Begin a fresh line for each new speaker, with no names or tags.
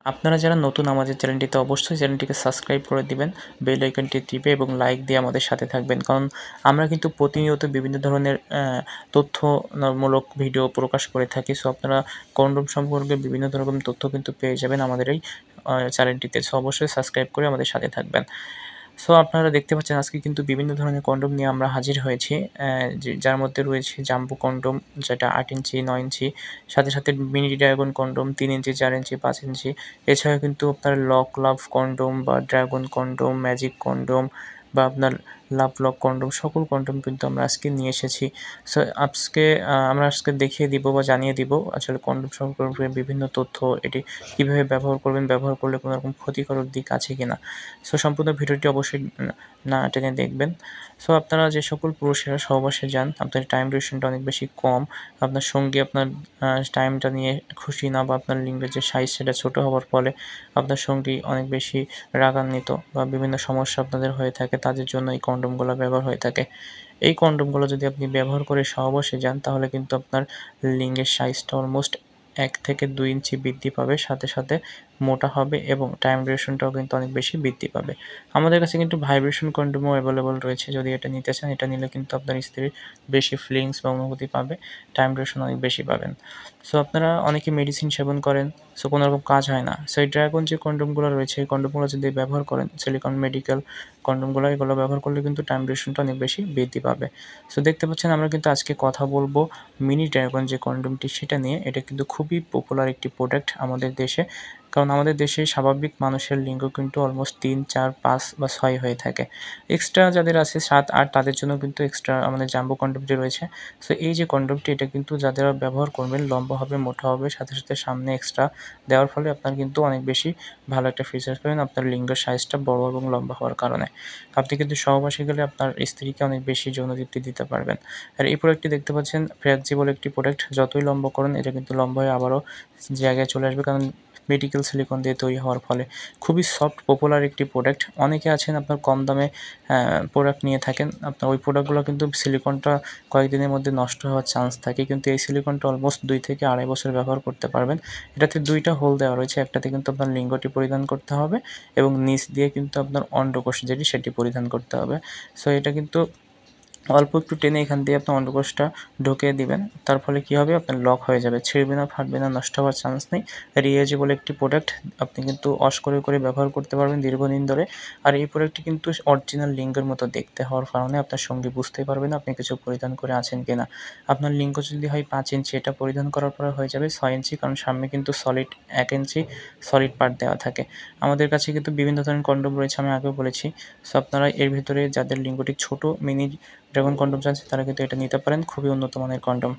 আপনারা যারা নতুন আমাদের চ্যানেলটিতে অবশ্যই চ্যানেলটিকে সাবস্ক্রাইব করে দিবেন, বেল আইকনটি টিপে এবং লাইক দিয়ে আমাদের সাথে থাকবেন। কারণ আমরা কিন্তু প্রতিনিয়ত বিভিন্ন ধরনের তথ্যমূলক ভিডিও প্রকাশ করে থাকি। সো আপনারা কনডম সম্পর্কে বিভিন্ন রকম তথ্য কিন্তু পেয়ে যাবেন আমাদের এই চ্যানেলটিতে। সো অবশ্যই সাবস্ক্রাইব করে আমাদের সাথে থাকবেন। সো আপনারা দেখতে পাচ্ছেন আজকে কিন্তু বিভিন্ন ধরনের কনডম নিয়ে আমরা হাজির হয়েছি। যার মধ্যে রয়েছে জাম্বো কনডম, যেটা ৮ ইঞ্চি, ৯ ইঞ্চি, সাথে মিনি ড্রাগন কনডম ৩ ইঞ্চি, ৪ ইঞ্চি, 5 ইঞ্চি। এছাড়াও কিন্তু আপনার লক লাভ কনডম বা ড্রাগন কনডম, ম্যাজিক কনডম বা আপনার লাভ লক কনডম, সকল কনডম কিন্তু আমরা আজকে নিয়ে এসেছি। সো আমরা আজকে দেখিয়ে দিব বা জানিয়ে দিব আসলে কনডম সম্পর্কে বিভিন্ন তথ্য, এটি কীভাবে ব্যবহার করবেন, ব্যবহার করলে কোনো রকম ক্ষতিকারক দিক আছে কিনা। সো সম্পূর্ণ ভিডিওটি অবশ্যই না টেনে দেখবেন। সো আপনারা যে সকল পুরুষেরা সহবাসে যান, আপনার টাইম ডিউরেশনটা অনেক বেশি কম, আপনার সঙ্গী আপনার টাইমটা নিয়ে খুশি না বা আপনার লিঙ্গের যে সাইজ সেটা ছোটো হওয়ার ফলে আপনার সঙ্গী অনেক বেশি রাগান্বিত বা বিভিন্ন সমস্যা আপনাদের হয়ে থাকে, তাদের জন্য এই কনডমগুলো ব্যবহার হয়ে থাকে। এই কনডমগুলো যদি আপনি ব্যবহার করে সহবাসে যান তাহলে কিন্তু আপনার লিঙ্গের সাইজটা অলমোস্ট ১ থেকে ২ ইঞ্চি বৃদ্ধি পাবে, সাথে মোটা হবে এবং টাইম ডিউরেশনটাও কিন্তু অনেক বেশি বৃদ্ধি পাবে। আমাদের কাছে কিন্তু ভাইব্রেশন কনডমও অ্যাভেলেবল রয়েছে। যদি এটা নিতে চান, এটা নিলে কিন্তু আপনার স্ত্রীর বেশি ফিলিংস বা অনুভূতি পাবে, টাইম ডিউরেশন অনেক বেশি পাবেন। সো আপনারা অনেকে মেডিসিন সেবন করেন, সো কোনো রকম কাজ হয় না। সো এই ড্রাগন যে কনডমগুলো রয়েছে, এই কনডমগুলো যদি ব্যবহার করেন, সিলিকন মেডিকেল কনডমগুলো, এগুলো ব্যবহার করলে কিন্তু টাইম ডিউরেশনটা অনেক বেশি বৃদ্ধি পাবে। সো দেখতে পাচ্ছেন আমরা কিন্তু আজকে কথা বলব মিনি ড্রাগন যে কনডমটি সেটা নিয়ে। এটা কিন্তু খুবই পপুলার একটি প্রোডাক্ট আমাদের দেশে। কারণ আমাদের দেশে স্বাভাবিক মানুষের লিঙ্গ কিন্তু অলমোস্ট ৩, ৪, ৫ বা ৬ হয়ে থাকে। এক্সট্রা যাদের আছে ৭, ৮ তাদের জন্য কিন্তু এক্সট্রা আমাদের জাম্বো কনডমটি রয়েছে। সো এই যে কনডমটি, এটা কিন্তু যারা ব্যবহার করবেন লম্বা হবে, মোটা হবে, সাথে সামনে এক্সট্রা দেওয়ার ফলে আপনার কিন্তু অনেক বেশি ভালো একটা ফিচার্স পাবেন আপনার লিঙ্গের সাইজটা বড় এবং লম্বা হওয়ার কারণে। আপনি কিন্তু সহবাসে গেলে আপনার স্ত্রীকে অনেক বেশি যৌনতৃপ্তি দিতে পারবেন। আর এই প্রোডাক্টটি দেখতে পাচ্ছেন ফ্লেক্সিবল একটি প্রোডাক্ট। যতই লম্বা করেন এটা কিন্তু লম্বা হয়ে আবারও জায়গায় চলে আসবে, কারণ মেডিকেল সিলিকন দিয়ে তৈরি হওয়ার ফলে। খুবই সফট পপুলার একটি প্রোডাক্ট। অনেকে আছেন আপনার কম দামে প্রোডাক্ট নিয়ে থাকেন। আপনার ওই প্রোডাক্টগুলো কিন্তু সিলিকনটা কয়েকদিনের মধ্যে নষ্ট হওয়ার চান্স থাকে। কিন্তু এই সিলিকনটা অলমোস্ট ২ থেকে ২.৫ বছর ব্যবহার করতে পারবেন। এটাতে ২ টা হোল দেওয়া রয়েছে। একটাতে কিন্তু আপনার লিঙ্গটি পরিধান করতে হবে এবং নিচ দিয়ে কিন্তু আপনার অন্ডকোষ যেটি সেটি পরিধান করতে হবে। সো এটা কিন্তু অল্প একটু টেনে এখান দিয়ে আপনার অন্ডকোষটা ঢুকিয়ে দিবেন। তার ফলে কী হবে, আপনার লক হয়ে যাবে। ছিঁড়বে না, ফাটবে না, নষ্ট হওয়ার চান্স নেই। রিইউজেবল একটি প্রোডাক্ট। আপনি কিন্তু ওয়াশ করে ব্যবহার করতে পারবেন দীর্ঘদিন ধরে। আর এই প্রোডাক্টটি কিন্তু অরিজিনাল লিঙ্গের মতো দেখতে হওয়ার কারণে আপনার সঙ্গী বুঝতেই পারবে না আপনি কিছু পরিধান করে আছেন কিনা। আপনার লিঙ্গ যদি হয় ৫ ইঞ্চি, এটা পরিধান করার পরে হয়ে যাবে ৬ ইঞ্চি, কারণ সামনে কিন্তু সলিড ১ ইঞ্চি সলিড পার্ট দেওয়া থাকে। আমাদের কাছে কিন্তু বিভিন্ন ধরনের কনডম রয়েছে, আমি আগেও বলেছি। সো আপনারা এর ভিতরে যাদের লিঙ্গটি ছোট, মিনি ড্রাগন কনডম চাচ্ছেন তারা কিন্তু এটা নিতে পারেন। খুবই উন্নত মানের কনডম।